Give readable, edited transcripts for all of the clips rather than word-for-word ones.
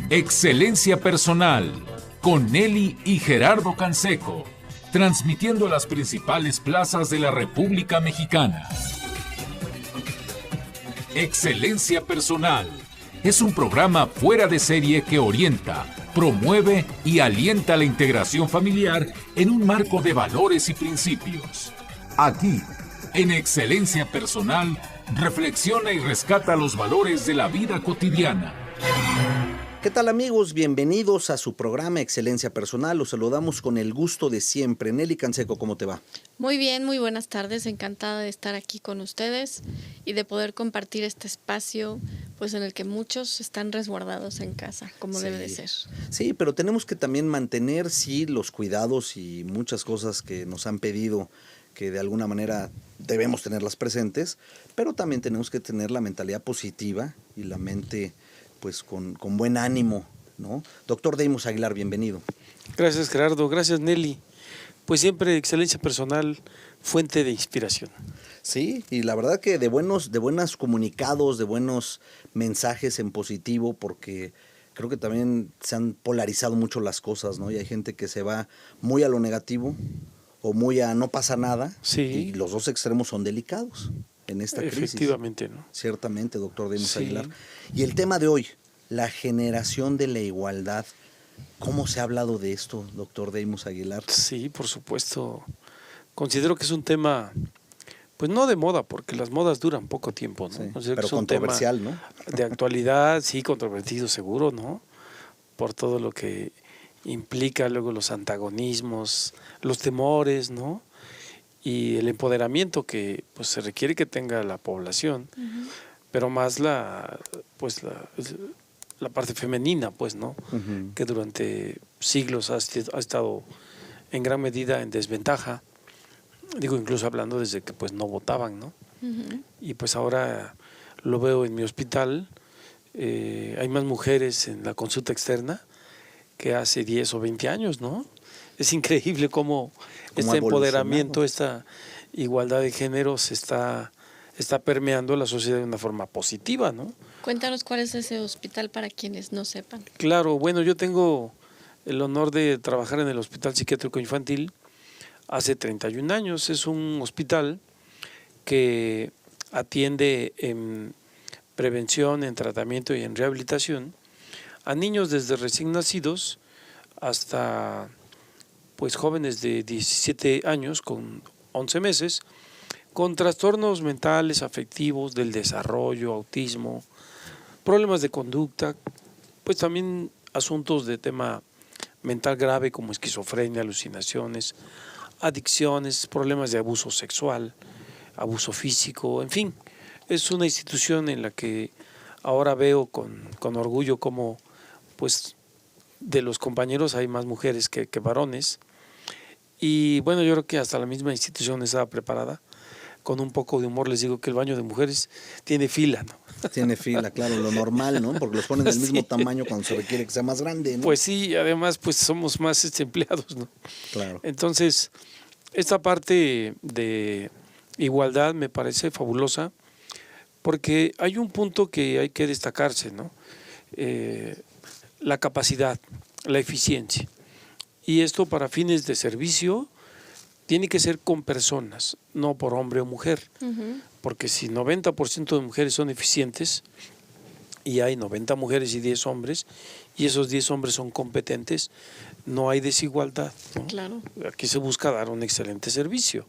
Excelencia Personal, con Nelly y Gerardo Canseco, transmitiendo las principales plazas de la República Mexicana. Excelencia Personal es un programa fuera de serie que orienta, promueve y alienta la integración familiar en un marco de valores y principios. Aquí, en Excelencia Personal, reflexiona y rescata los valores de la vida cotidiana. ¿Qué tal, amigos? Bienvenidos a su programa Excelencia Personal. Los saludamos con el gusto de siempre. Nelly Canseco, ¿cómo te va? Muy bien, muy buenas tardes. Encantada de estar aquí con ustedes y de poder compartir este espacio, pues en el que muchos están resguardados en casa, como debe de ser. Sí, pero tenemos que también mantener, los cuidados y muchas cosas que nos han pedido, que de alguna manera debemos tenerlas presentes, pero también tenemos que tener la mentalidad positiva y la mente pues con buen ánimo, ¿no? Doctor Deimos Aguilar, bienvenido. Gracias, Gerardo. Gracias, Nelly. Pues siempre Excelencia Personal, fuente de inspiración. Sí, y la verdad que de buenos comunicados, de buenos mensajes en positivo, porque creo que también se han polarizado mucho las cosas, ¿no? Y hay gente que se va muy a lo negativo o muy a no pasa nada, sí. Y los dos extremos son delicados en esta crisis. Efectivamente, ¿no? Ciertamente, doctor Deimos Sí. Aguilar. Y el tema de hoy, la generación de la igualdad. ¿Cómo se ha hablado de esto, doctor Deimos Aguilar? Sí, por supuesto. Considero que es un tema, pues no de moda, porque las modas duran poco tiempo, ¿no? Sí, Considero pero que es un controversial, tema ¿no? de actualidad, sí, controvertido seguro, ¿no? Por todo lo que implica luego los antagonismos, los temores, ¿no? Y el empoderamiento que pues se requiere que tenga la población, pero más la parte femenina, pues, ¿no? Que durante siglos ha estado en gran medida en desventaja. Digo, incluso hablando desde que pues no votaban, ¿no? Y pues ahora lo veo en mi hospital, hay más mujeres en la consulta externa que hace 10 o 20 años, ¿no? Es increíble cómo este empoderamiento, esta igualdad de géneros está permeando la sociedad de una forma positiva, ¿no? Cuéntanos cuál es ese hospital para quienes no sepan. Claro, bueno, yo tengo el honor de trabajar en el Hospital Psiquiátrico Infantil hace 31 años. Es un hospital que atiende en prevención, en tratamiento y en rehabilitación a niños desde recién nacidos hasta pues jóvenes de 17 años con 11 meses con trastornos mentales, afectivos, del desarrollo, autismo, problemas de conducta, pues también asuntos de tema mental grave como esquizofrenia, alucinaciones, adicciones, problemas de abuso sexual, abuso físico, en fin. Es una institución en la que ahora veo con orgullo como pues de los compañeros hay más mujeres que varones. Y bueno, yo creo que hasta la misma institución estaba preparada. Con un poco de humor les digo que el baño de mujeres tiene fila, ¿no? Tiene fila, claro, lo normal, ¿no? Porque los ponen del mismo tamaño cuando se requiere que sea más grande, ¿no? Pues sí, además pues somos más empleados, ¿no? Claro. Entonces, esta parte de igualdad me parece fabulosa porque hay un punto que hay que destacarse, ¿no? La capacidad, la eficiencia. Y esto para fines de servicio tiene que ser con personas, no por hombre o mujer. Porque si 90% de mujeres son eficientes y hay 90 mujeres y 10 hombres, y esos 10 hombres son competentes, no hay desigualdad, ¿no? Claro. Aquí se busca dar un excelente servicio.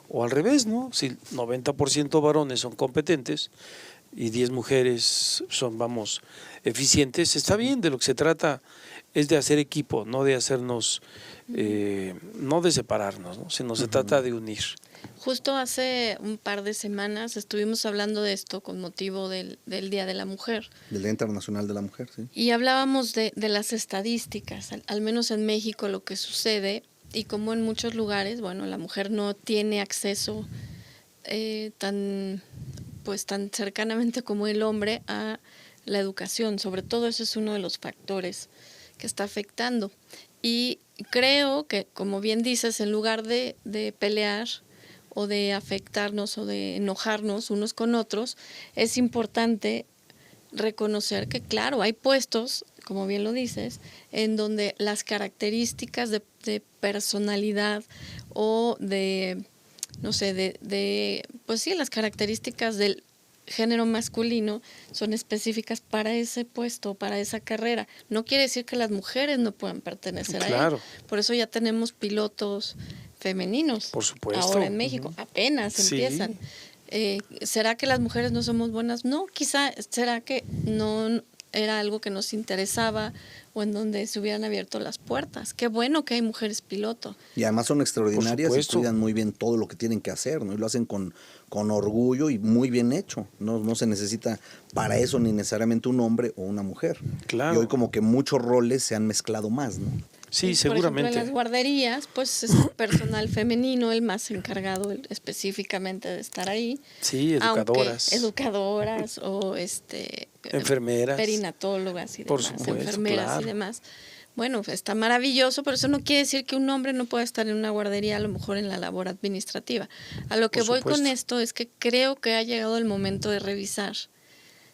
O al revés, ¿no? Si 90% varones son competentes y 10 mujeres son, eficientes, está bien. De lo que se trata es de hacer equipo, no de hacernos, no de separarnos, ¿no? Sino se trata de unir. Justo hace un par de semanas estuvimos hablando de esto con motivo del Día de la Mujer. Del Día Internacional de la Mujer, sí. Y hablábamos de las estadísticas, al menos en México lo que sucede, y como en muchos lugares, bueno, la mujer no tiene acceso tan cercanamente como el hombre a la educación. Sobre todo eso es uno de los factores que está afectando. Y creo que, como bien dices, en lugar de pelear o de afectarnos o de enojarnos unos con otros, es importante reconocer que, claro, hay puestos como bien lo dices, en donde las características de personalidad o de, no sé, pues sí, las características del género masculino son específicas para ese puesto, para esa carrera. No quiere decir que las mujeres no puedan pertenecer a él. Por eso ya tenemos pilotos femeninos. Por supuesto. Ahora en México, apenas empiezan. ¿Será que las mujeres no somos buenas? No, quizá será que no era algo que nos interesaba o en donde se hubieran abierto las puertas. Qué bueno que hay mujeres piloto. Y además son extraordinarias y cuidan muy bien todo lo que tienen que hacer, ¿no? Y lo hacen con orgullo y muy bien hecho. No se necesita para eso ni necesariamente un hombre o una mujer. Claro. Y hoy como que muchos roles se han mezclado más, ¿no? Sí, por seguramente. ejemplo, en las guarderías, pues es el personal femenino el más encargado específicamente de estar ahí. Sí, educadoras. Educadoras o enfermeras. Perinatólogas y por demás, supuesto, enfermeras claro. y demás. Bueno, está maravilloso, pero eso no quiere decir que un hombre no pueda estar en una guardería, a lo mejor en la labor administrativa. A lo que voy con esto es que creo que ha llegado el momento de revisar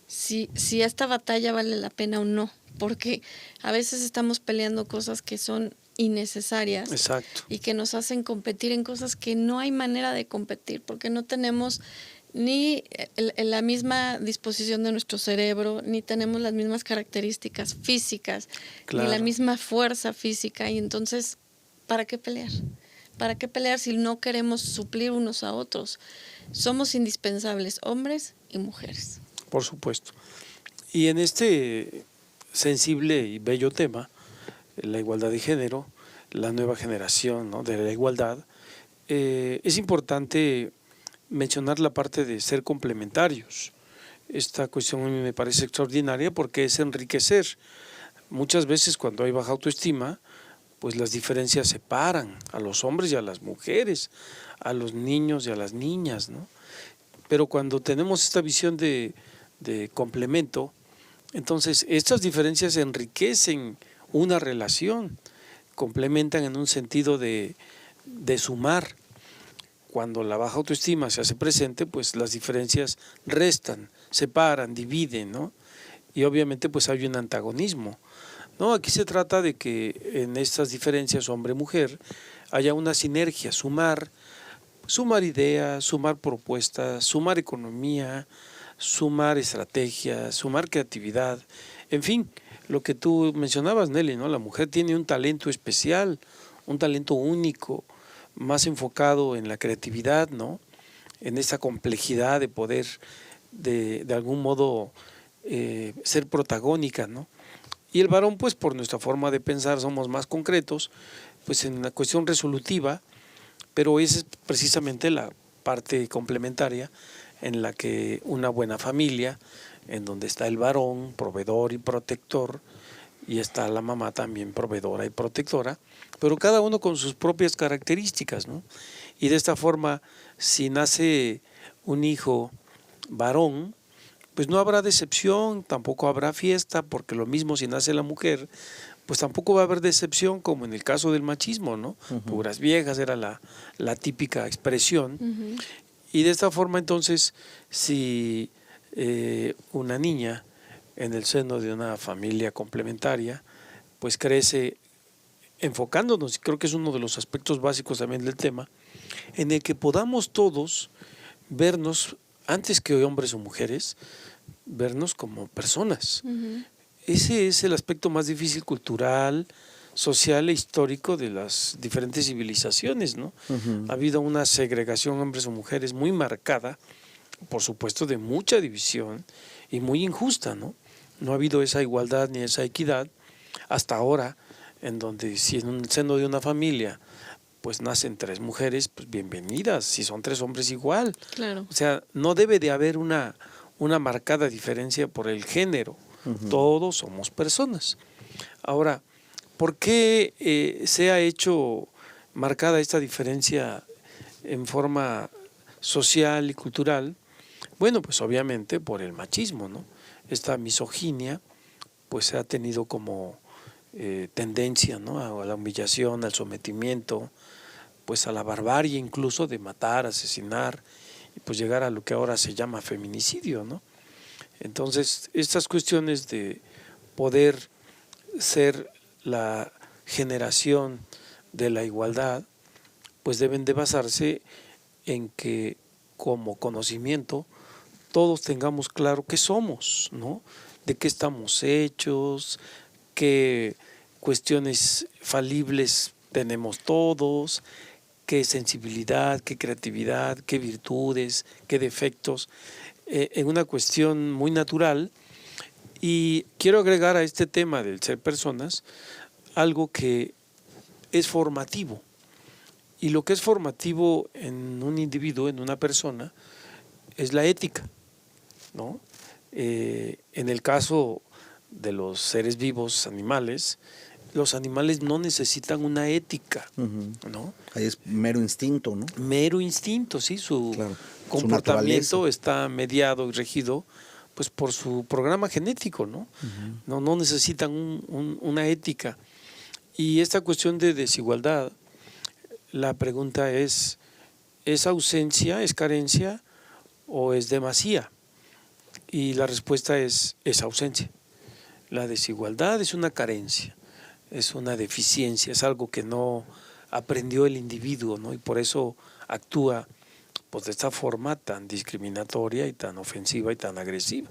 si esta batalla vale la pena o no, porque a veces estamos peleando cosas que son innecesarias. Exacto. Y que nos hacen competir en cosas que no hay manera de competir, porque no tenemos ni la misma disposición de nuestro cerebro, ni tenemos las mismas características físicas, claro, ni la misma fuerza física, y entonces, ¿para qué pelear? ¿Para qué pelear si no queremos suplir unos a otros? Somos indispensables, hombres y mujeres. Por supuesto. Y en este sensible y bello tema, la igualdad de género, la nueva generación, ¿no?, de la igualdad, es importante mencionar la parte de ser complementarios. Esta cuestión a mí me parece extraordinaria porque es enriquecer. Muchas veces cuando hay baja autoestima, pues las diferencias separan a los hombres y a las mujeres, a los niños y a las niñas, ¿no? Pero cuando tenemos esta visión de complemento, entonces estas diferencias enriquecen una relación, complementan en un sentido de sumar. Cuando la baja autoestima se hace presente, pues las diferencias restan, separan, dividen, ¿no? Y obviamente pues hay un antagonismo, ¿no? Aquí se trata de que en estas diferencias hombre-mujer haya una sinergia, sumar ideas, sumar propuestas, sumar economía, sumar estrategias, sumar creatividad, en fin, lo que tú mencionabas, Nelly, ¿no? La mujer tiene un talento especial, un talento único, más enfocado en la creatividad, ¿no?, en esa complejidad de poder de algún modo ser protagónica, ¿no? Y el varón, pues por nuestra forma de pensar somos más concretos, pues en la cuestión resolutiva, pero esa es precisamente la parte complementaria en la que una buena familia, en donde está el varón, proveedor y protector, y está la mamá también proveedora y protectora, pero cada uno con sus propias características, ¿no? Y de esta forma, si nace un hijo varón, pues no habrá decepción, tampoco habrá fiesta, porque lo mismo si nace la mujer, pues tampoco va a haber decepción como en el caso del machismo, ¿no? Uh-huh. Puras viejas era la típica expresión. Uh-huh. Y de esta forma entonces, si una niña en el seno de una familia complementaria, pues crece enfocándonos, y creo que es uno de los aspectos básicos también del tema, en el que podamos todos vernos, antes que hombres o mujeres, vernos como personas. Uh-huh. Ese es el aspecto más difícil cultural, social e histórico de las diferentes civilizaciones, ¿no? Uh-huh. Ha habido una segregación hombres o mujeres muy marcada, por supuesto de mucha división y muy injusta, ¿no? No ha habido esa igualdad ni esa equidad hasta ahora, en donde si en el seno de una familia pues nacen 3 mujeres, pues bienvenidas, si son 3 hombres igual. Claro. O sea, no debe de haber una marcada diferencia por el género. Uh-huh. Todos somos personas. Ahora, ¿por qué se ha hecho marcada esta diferencia en forma social y cultural? Bueno, pues obviamente por el machismo, ¿no? Esta misoginia pues ha tenido como tendencia, ¿no?, a la humillación, al sometimiento, pues a la barbarie incluso de matar, asesinar y pues llegar a lo que ahora se llama feminicidio, ¿no? Entonces, estas cuestiones de poder ser la generación de la igualdad, pues deben de basarse en que como conocimiento todos tengamos claro qué somos, ¿no? De qué estamos hechos, qué cuestiones falibles tenemos todos, qué sensibilidad, qué creatividad, qué virtudes, qué defectos, en una cuestión muy natural. Y quiero agregar a este tema del ser personas algo que es formativo. Y lo que es formativo en un individuo, en una persona, es la ética, ¿no? En el caso de los seres vivos, animales, los animales no necesitan una ética, ¿no? Ahí es mero instinto, ¿no? Mero instinto, sí, su Claro, comportamiento está mediado y regido pues por su programa genético, ¿no? No necesitan una ética. Y esta cuestión de desigualdad, la pregunta ¿es ausencia, es carencia o es demasía? Y la respuesta es ausencia. La desigualdad es una carencia, es una deficiencia, es algo que no aprendió el individuo, ¿no? Y por eso actúa pues de esta forma tan discriminatoria y tan ofensiva y tan agresiva.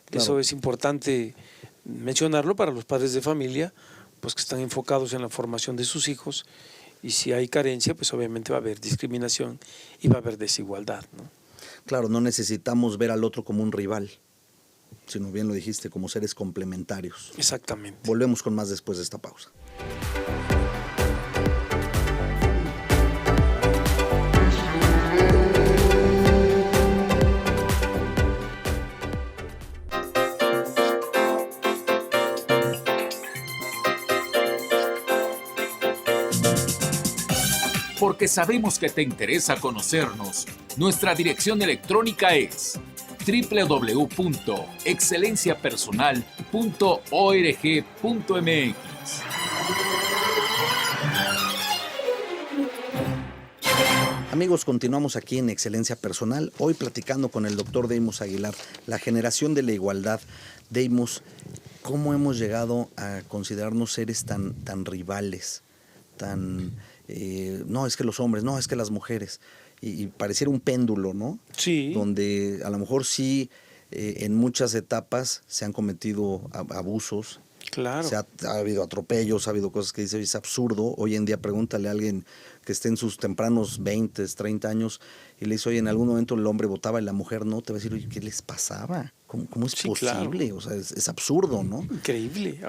Claro. Eso es importante mencionarlo para los padres de familia, pues que están enfocados en la formación de sus hijos, y si hay carencia, pues obviamente va a haber discriminación y va a haber desigualdad, ¿no? Claro, no necesitamos ver al otro como un rival, sino bien lo dijiste, como seres complementarios. Exactamente. Volvemos con más después de esta pausa. Porque sabemos que te interesa conocernos, nuestra dirección electrónica es www.excelenciapersonal.org.mx. Amigos, continuamos aquí en Excelencia Personal, hoy platicando con el doctor Deimos Aguilar, la generación de la igualdad. Deimos, ¿cómo hemos llegado a considerarnos seres tan rivales, tan... no, es que los hombres, no, es que las mujeres, y pareciera un péndulo, ¿no? Sí. Donde a lo mejor sí, en muchas etapas se han cometido abusos. Claro. Ha habido atropellos, ha habido cosas que dice, es absurdo. Hoy en día pregúntale a alguien que esté en sus tempranos 20, 30 años y le dice, oye, en algún momento el hombre votaba y la mujer no, te va a decir, oye, ¿qué les pasaba? ¿Cómo es posible? Claro. O sea, es absurdo, ¿no? Increíble.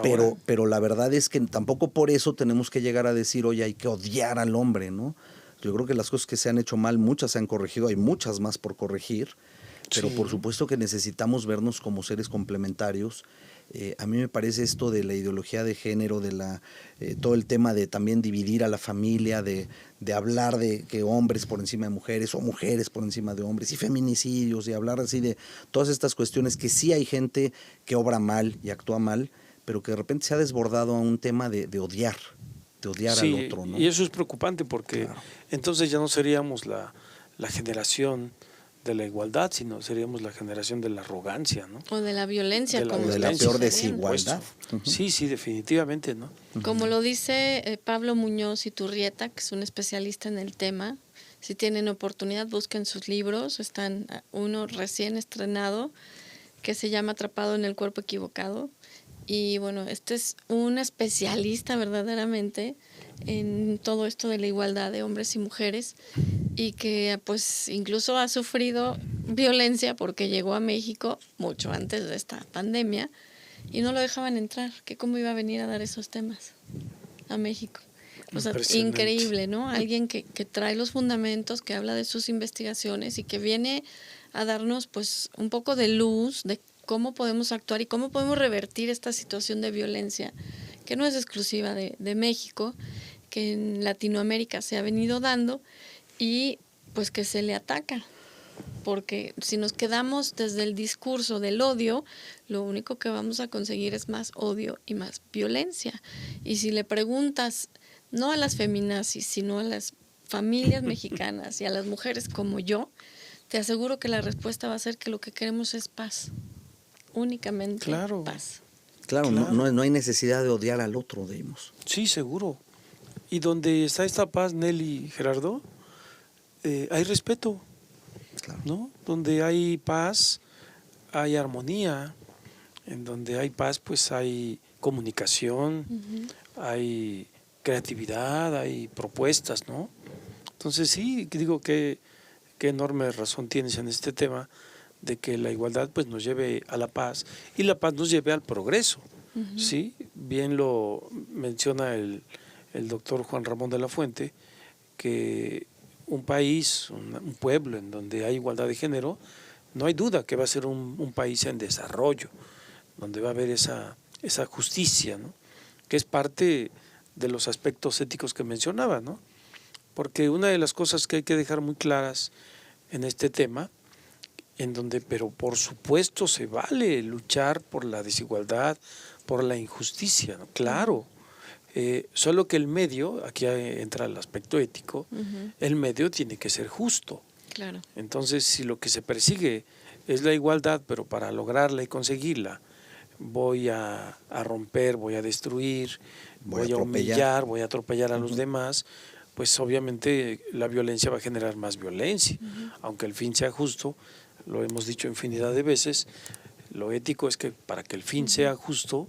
Pero la verdad es que tampoco por eso tenemos que llegar a decir, oye, hay que odiar al hombre, ¿no? Yo creo que las cosas que se han hecho mal, muchas se han corregido, hay muchas más por corregir, pero sí, por supuesto que necesitamos vernos como seres complementarios. A mí me parece esto de la ideología de género, de todo el tema de también dividir a la familia, de hablar de que hombres por encima de mujeres o mujeres por encima de hombres y feminicidios y hablar así de todas estas cuestiones que sí hay gente que obra mal y actúa mal, pero que de repente se ha desbordado a un tema de odiar sí, al otro, ¿no? Y eso es preocupante porque claro, entonces ya no seríamos la generación de la igualdad, sino seríamos la generación de la arrogancia, ¿no? O de la violencia. De la peor desigualdad. Sí, definitivamente, ¿no? Como lo dice Pablo Muñoz Iturrieta, que es un especialista en el tema, si tienen oportunidad busquen sus libros, están uno recién estrenado que se llama Atrapado en el cuerpo equivocado, y bueno, este es un especialista verdaderamente en todo esto de la igualdad de hombres y mujeres, y que pues incluso ha sufrido violencia porque llegó a México mucho antes de esta pandemia y no lo dejaban entrar, que cómo iba a venir a dar esos temas a México. O sea, increíble, ¿no? Alguien que trae los fundamentos, que habla de sus investigaciones y que viene a darnos pues un poco de luz de cómo podemos actuar y cómo podemos revertir esta situación de violencia que no es exclusiva de México, que en Latinoamérica se ha venido dando y pues que se le ataca, porque si nos quedamos desde el discurso del odio, lo único que vamos a conseguir es más odio y más violencia. Y si le preguntas no a las feminazis, sino a las familias mexicanas y a las mujeres como yo, te aseguro que la respuesta va a ser que lo que queremos es paz, únicamente paz. Claro, Claro. No hay necesidad de odiar al otro, digamos. Sí, seguro. Y donde está esta paz, Nelly, Gerardo, hay respeto, Claro. ¿no? Donde hay paz, hay armonía. En donde hay paz, pues hay comunicación, hay creatividad, hay propuestas, ¿no? Entonces sí, digo que qué enorme razón tienes en este tema de que la igualdad pues nos lleve a la paz y la paz nos lleve al progreso, ¿sí? Bien lo menciona el doctor Juan Ramón de la Fuente, que un país, un pueblo en donde hay igualdad de género, no hay duda que va a ser un país en desarrollo, donde va a haber esa justicia, ¿no? Que es parte de los aspectos éticos que mencionaba, ¿no? Porque una de las cosas que hay que dejar muy claras en este tema, en donde, pero por supuesto se vale luchar por la desigualdad, por la injusticia, ¿no? Claro, solo que el medio, aquí entra el aspecto ético, el medio tiene que ser justo. Claro. Entonces, si lo que se persigue es la igualdad, pero para lograrla y conseguirla, voy a romper, voy a destruir, voy a humillar, voy a atropellar a los demás, pues obviamente la violencia va a generar más violencia. Aunque el fin sea justo, lo hemos dicho infinidad de veces, lo ético es que para que el fin sea justo,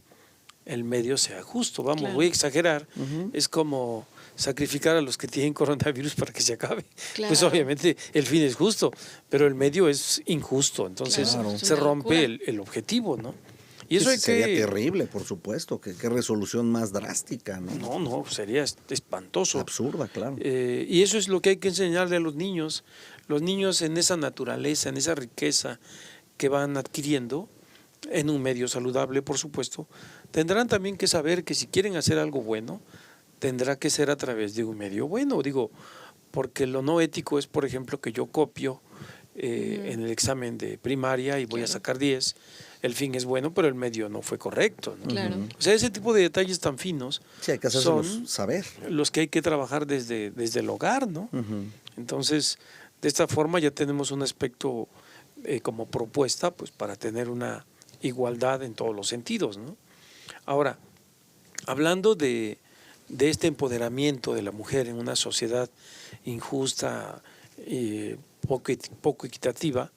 el medio sea justo. Vamos, Claro. voy a exagerar, es como sacrificar a los que tienen coronavirus para que se acabe. Claro. Pues obviamente el fin es justo, pero el medio es injusto, entonces Claro. se rompe el objetivo, ¿no? Y eso Sí, hay sería que... terrible, por supuesto. Qué resolución más drástica, ¿no? No, sería espantoso. Absurda, claro. Y eso es lo que hay que enseñarle a los niños. Los niños en esa naturaleza, en esa riqueza que van adquiriendo, en un medio saludable, por supuesto, tendrán también que saber que si quieren hacer algo bueno, tendrá que ser a través de un medio bueno. Digo, porque lo no ético es, por ejemplo, que yo copio en el examen de primaria y voy a sacar 10. El fin es bueno, pero el medio no fue correcto, ¿no? Claro. O sea, ese tipo de detalles tan finos Sí, hay que son saber. los que hay que trabajar desde el hogar, ¿no? Entonces, de esta forma ya tenemos un aspecto como propuesta, pues para tener una igualdad en todos los sentidos, ¿no? Ahora, hablando de este empoderamiento de la mujer en una sociedad injusta, poco equitativa,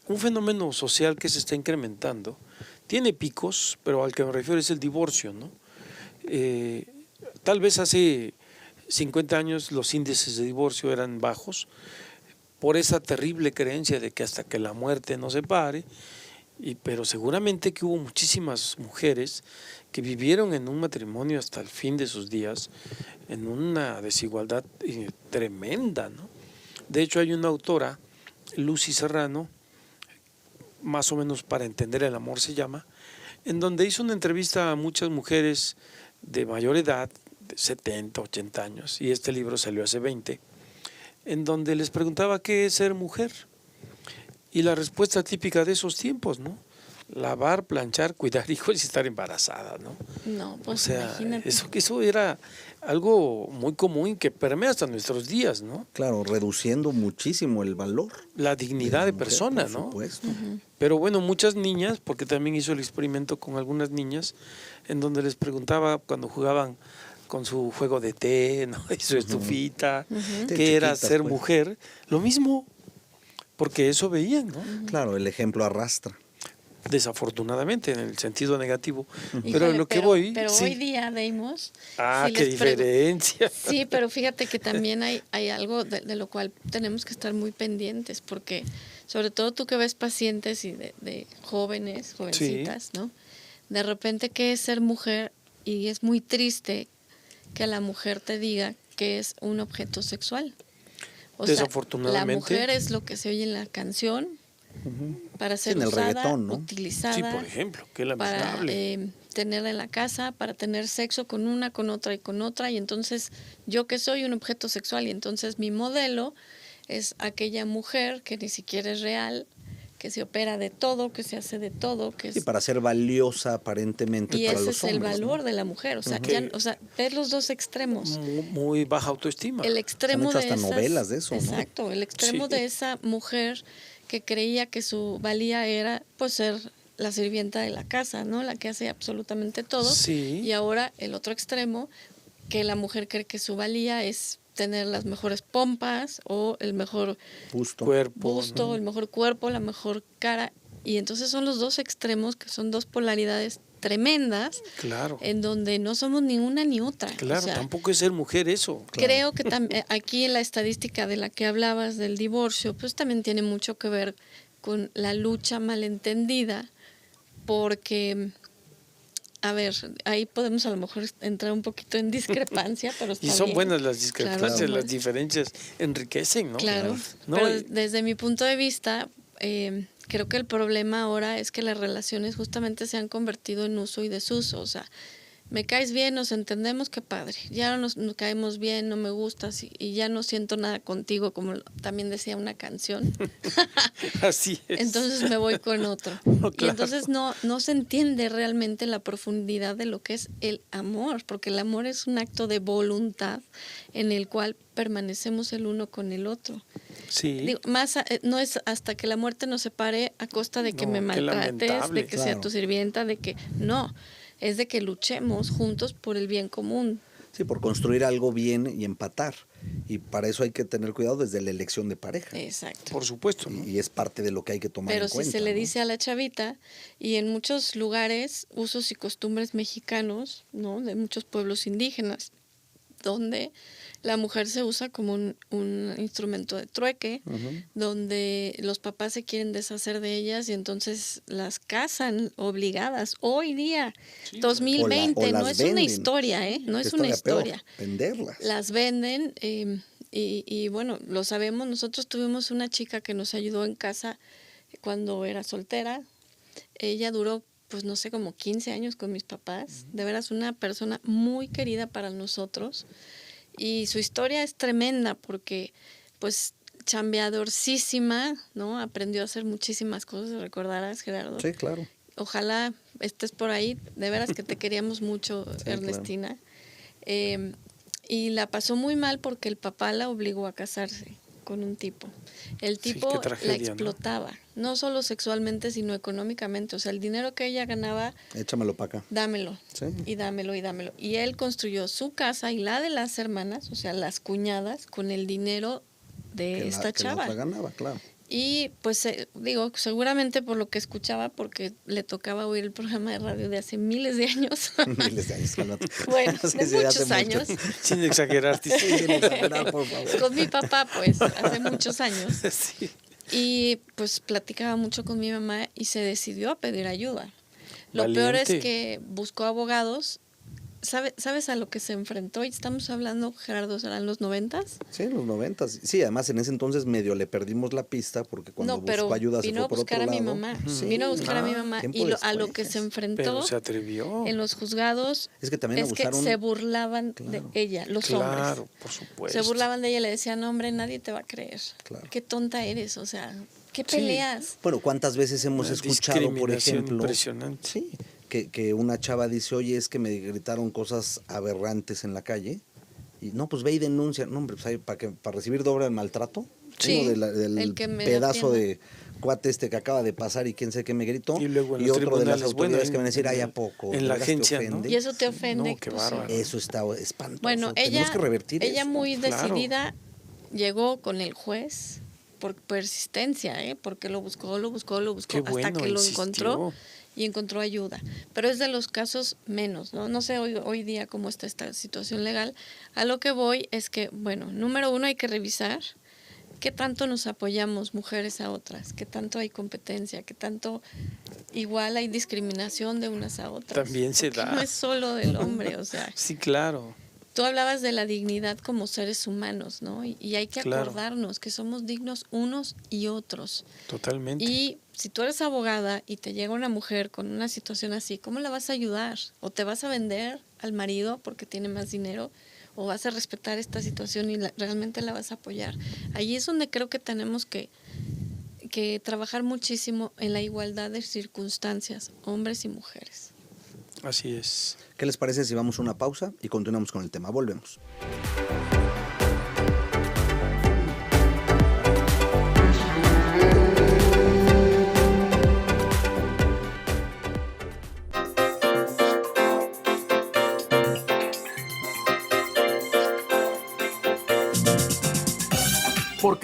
un fenómeno social que se está incrementando, tiene picos, pero al que me refiero es el divorcio, ¿no? Tal vez hace 50 años los índices de divorcio eran bajos, por esa terrible creencia de que hasta que la muerte nos separe, pero seguramente que hubo muchísimas mujeres que vivieron en un matrimonio hasta el fin de sus días, en una desigualdad tremenda, ¿no? De hecho, hay una autora, Lucy Serrano, más o menos Para entender el amor se llama, en donde hizo una entrevista a muchas mujeres de mayor edad, de 70, 80 años, y este libro salió hace 20, en donde les preguntaba qué es ser mujer. Y la respuesta típica de esos tiempos, ¿no? Lavar, planchar, cuidar hijos y estar embarazada, ¿no? No, pues O sea, imagínate. eso era algo muy común y que permea hasta nuestros días, ¿no? Claro, reduciendo muchísimo el valor. La dignidad de mujer, persona, por ¿no? Supuesto. Pero bueno, muchas niñas, porque también hizo el experimento con algunas niñas, en donde les preguntaba cuando jugaban con su juego de té, ¿no? Y su estufita, Té qué era chiquitas, ser pues. mujer, lo mismo, porque eso veían, ¿no? Claro, el ejemplo arrastra. Desafortunadamente, en el sentido negativo. Pero Híjole, lo que voy... Pero sí. hoy día, Deimos. Ah, si qué les diferencia. Sí, pero fíjate que también hay algo de lo cual tenemos que estar muy pendientes, porque sobre todo tú que ves pacientes y de jóvenes, jovencitas, ¿no? De repente, ¿qué es ser mujer? Y es muy triste que la mujer te diga que es un objeto sexual. O sea, Desafortunadamente. la mujer es lo que se oye en la canción para ser en el usada, reggaetón, ¿no? utilizada. Sí, por ejemplo, qué Para lamentable. tenerla en la casa, para tener sexo con una, con otra, y entonces yo que soy un objeto sexual, y entonces mi modelo es aquella mujer que ni siquiera es real, que se opera de todo, que se hace de todo, que es... Y para ser valiosa aparentemente Y para ese los es hombres. el valor ¿no? de la mujer, o sea, ver los dos extremos. Muy baja autoestima. El extremo Se han de hecho hasta esas, novelas de eso, ¿no? Exacto, el extremo Sí. de esa mujer que creía que su valía era pues ser la sirvienta de la casa, ¿no? La que hace absolutamente todo. Sí. Y ahora el otro extremo, que la mujer cree que su valía es tener las mejores pompas o el mejor Busto, el mejor cuerpo, la mejor cara. Y entonces son los dos extremos, que son dos polaridades tremendas, claro. en donde no somos ni una ni otra. Claro, O sea, tampoco es ser mujer eso. creo que aquí en la estadística de la que hablabas del divorcio, pues también tiene mucho que ver con la lucha malentendida, porque, a ver, ahí podemos a lo mejor entrar un poquito en discrepancia, pero está Y son bien. buenas las discrepancias, Claro. las diferencias enriquecen, ¿no? Claro, No, pero desde mi punto de vista, creo que el problema ahora es que las relaciones justamente se han convertido en uso y desuso. O sea, me caes bien, nos entendemos, qué padre. Ya nos caemos bien, no me gustas y ya no siento nada contigo, como también decía una canción. así es. Entonces me voy con otro. No, Y claro. entonces no se entiende realmente la profundidad de lo que es el amor, porque el amor es un acto de voluntad en el cual permanecemos el uno con el otro. Sí. Digo, no es hasta que la muerte nos separe a costa de que No, me qué maltrates, lamentable. de que sea Claro. tu sirvienta, de que no, es de que luchemos juntos por el bien común. Sí, por construir algo bien y empatar. Y para eso hay que tener cuidado desde la elección de pareja. Exacto. Por supuesto, ¿no? Y es parte de lo que hay que tomar Pero en cuenta. si se le ¿no? dice a la chavita, y en muchos lugares, usos y costumbres mexicanos, ¿no? De muchos pueblos indígenas, donde la mujer se usa como un instrumento de trueque, donde los papás se quieren deshacer de ellas y entonces las casan obligadas. Hoy día, 2020, o no las es una venden. historia, ¿eh? No es Esto una era peor, historia. venderlas. Las venden y bueno, lo sabemos. Nosotros tuvimos una chica que nos ayudó en casa cuando era soltera. Ella duró, pues no sé, como 15 años con mis papás. De veras, una persona muy querida para nosotros. Y su historia es tremenda porque, pues, chambeadorcísima, ¿no? Aprendió a hacer muchísimas cosas, recordarás, Gerardo. Sí, claro. Ojalá estés por ahí. De veras que te queríamos mucho, Sí, Ernestina. Y la pasó muy mal porque el papá la obligó a casarse con un tipo. El Sí, tipo qué tragedia, la explotaba, ¿no? Solo sexualmente, sino económicamente. O sea, el dinero que ella ganaba, Échamelo para acá. dámelo, Sí. y dámelo, y dámelo. Y él construyó su casa y la de las hermanas, o sea, las cuñadas, con el dinero de Que esta que chava. la otra ganaba, claro. Y pues digo, seguramente por lo que escuchaba, porque le tocaba oír el programa de radio de hace miles de años. Miles de años. Carlota. Bueno, Sí, de sí, hace muchos años. Sin exagerar. Sí, sin exagerar, por favor. Con mi papá, pues, hace muchos años. Sí. Y pues platicaba mucho con mi mamá y se decidió a pedir ayuda. Lo peor es Valiente. que buscó abogados. ¿Sabes a lo que se enfrentó? Y estamos hablando, Gerardo, ¿serán los 90s? Sí, en los 90. Sí, además en ese entonces medio le perdimos la pista porque cuando No, pero buscó ayuda se vino fue a por buscar otro a mi lado. mamá. Sí. Vino a buscar a mi Ah, mamá. tiempo Y a lo que después. se enfrentó Pero se atrevió. en los juzgados Es que también es que abusaron. se burlaban de Claro. ella, los Claro, hombres. por supuesto. Se burlaban de ella y le decían, no, hombre, nadie te va a creer. Claro. Qué tonta eres, o sea, ¿qué Sí. peleas? Bueno, ¿cuántas veces hemos Una escuchado, por discriminación ejemplo, impresionante. sí, que una chava dice, oye, es que me gritaron cosas aberrantes en la calle? Y no, pues ve y denuncia. No, hombre, pues para recibir doble maltrato. Sí, Uno del el que me pedazo atienda. de cuate que acaba de pasar y quién sé qué me gritó. Y luego en y los otro de las tribunales, autoridades bueno, que van a decir, en ay, el- ¿a poco? en ¿De la veras te agencia, ¿no? ofende? Y eso te ofende. No, qué pues, sí. bárbaro. Eso está espantoso. Bueno, Tenemos que revertir ella eso. muy Claro. decidida llegó con el juez por persistencia, porque lo buscó Qué hasta bueno, que lo insistió. encontró y encontró ayuda. Pero es de los casos menos, ¿no? No sé hoy día cómo está esta situación legal. A lo que voy es que, bueno, número uno, hay que revisar qué tanto nos apoyamos mujeres a otras, qué tanto hay competencia, qué tanto igual hay discriminación de unas a otras. También se Porque da. no es solo del hombre, o sea. Sí, claro. Tú hablabas de la dignidad como seres humanos, ¿no? Y hay que Claro. acordarnos que somos dignos unos y otros. Totalmente. Y si tú eres abogada y te llega una mujer con una situación así, ¿cómo la vas a ayudar? ¿O te vas a vender al marido porque tiene más dinero? ¿O vas a respetar esta situación y realmente la vas a apoyar? Ahí es donde creo que tenemos que trabajar muchísimo en la igualdad de circunstancias, hombres y mujeres. Así es. ¿Qué les parece si vamos a una pausa y continuamos con el tema? Volvemos.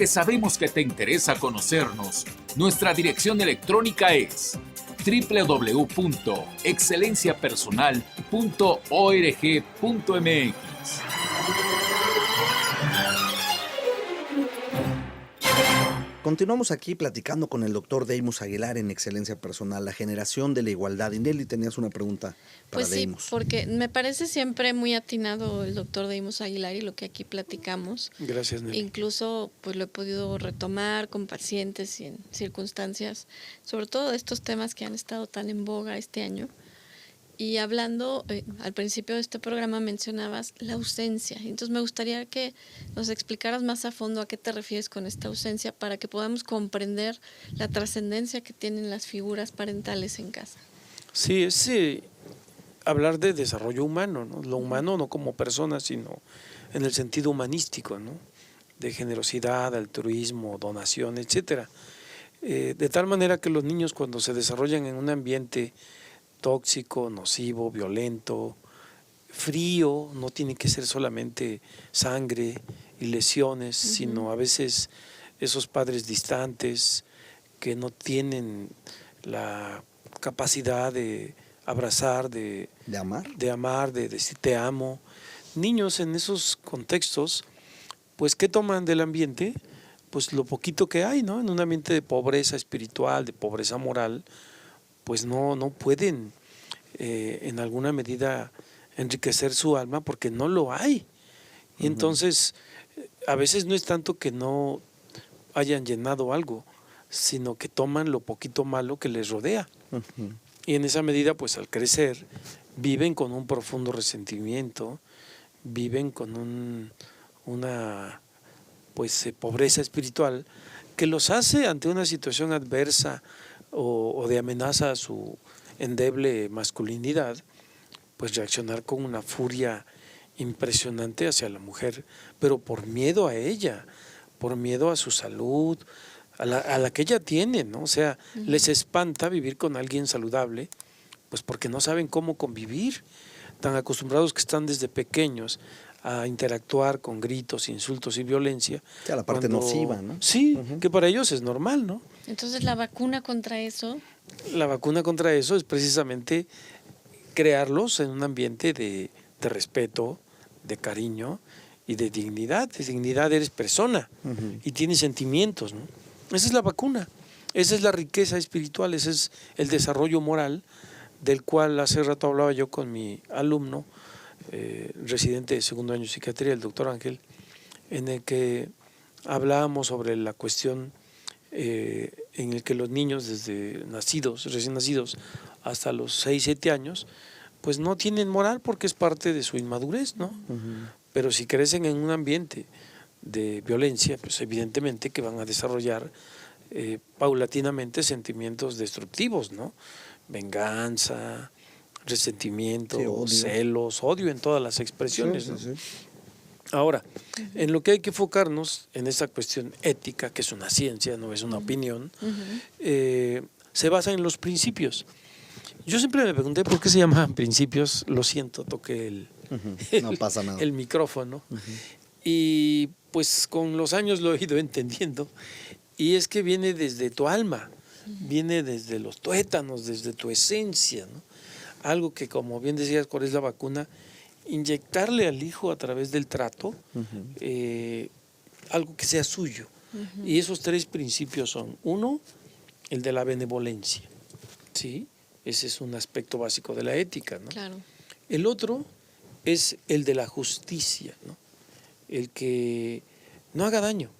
porque sabemos que te interesa conocernos, nuestra dirección electrónica es www.excelenciapersonal.org.mx. Continuamos aquí platicando con el doctor Deimos Aguilar en Excelencia Personal, la generación de la igualdad. Y Nelly, tenías una pregunta para Pues sí, Deimos. porque me parece siempre muy atinado el doctor Deimos Aguilar y lo que aquí platicamos. Gracias, Nelly. Incluso pues lo he podido retomar con pacientes y en circunstancias, sobre todo de estos temas que han estado tan en boga este año. Y hablando, al principio de este programa mencionabas la ausencia. Entonces me gustaría que nos explicaras más a fondo a qué te refieres con esta ausencia para que podamos comprender la trascendencia que tienen las figuras parentales en casa. Sí, es hablar de desarrollo humano, ¿no? Lo humano no como persona, sino en el sentido humanístico, ¿no? De generosidad, altruismo, donación, etcétera. De tal manera que los niños, cuando se desarrollan en un ambiente tóxico, nocivo, violento, frío, no tiene que ser solamente sangre y lesiones, sino a veces esos padres distantes que no tienen la capacidad de abrazar, de amar, de decir te amo. Niños en esos contextos, pues ¿qué toman del ambiente? Pues lo poquito que hay, ¿no? En un ambiente de pobreza espiritual, de pobreza moral, pues no pueden en alguna medida enriquecer su alma porque no lo hay. Y entonces a veces no es tanto que no hayan llenado algo, sino que toman lo poquito malo que les rodea. Y en esa medida, pues al crecer, viven con un profundo resentimiento, viven con una pobreza espiritual que los hace ante una situación adversa o de amenaza a su endeble masculinidad, pues reaccionar con una furia impresionante hacia la mujer, pero por miedo a ella, por miedo a su salud, a la que ella tiene, ¿no? O sea, les espanta vivir con alguien saludable, pues porque no saben cómo convivir, tan acostumbrados que están desde pequeños a interactuar con gritos, insultos y violencia. Sí, a la parte nociva, ¿no? Sí, que para ellos es normal, ¿no? Entonces la vacuna contra eso... La vacuna contra eso es precisamente crearlos en un ambiente de respeto, de cariño y de dignidad. De dignidad, eres persona y tienes sentimientos, ¿no? Esa es la vacuna, esa es la riqueza espiritual, ese es el desarrollo moral del cual hace rato hablaba yo con mi alumno, residente de segundo año de psiquiatría, el doctor Ángel, en el que hablábamos sobre la cuestión en el que los niños desde recién nacidos, hasta los 6, 7 años, pues no tienen moral porque es parte de su inmadurez, ¿no? Pero si crecen en un ambiente de violencia, pues evidentemente que van a desarrollar paulatinamente sentimientos destructivos, ¿no? Venganza, resentimiento, celos, odio en todas las expresiones, ¿no? Ahora, en lo que hay que enfocarnos en esa cuestión ética, que es una ciencia, no es una opinión, se basa en los principios. Yo siempre me pregunté por qué se llamaban principios. Lo siento, toqué no pasa nada. El micrófono. Y pues con los años lo he ido entendiendo. Y es que viene desde tu alma, viene desde los tuétanos, desde tu esencia, ¿no? Algo que, como bien decías, ¿cuál es la vacuna? Inyectarle al hijo a través del trato algo que sea suyo. Y esos 3 principios son: 1, el de la benevolencia, ¿sí? Ese es un aspecto básico de la ética, ¿no? Claro. El otro es el de la justicia, ¿no? El que no haga daño.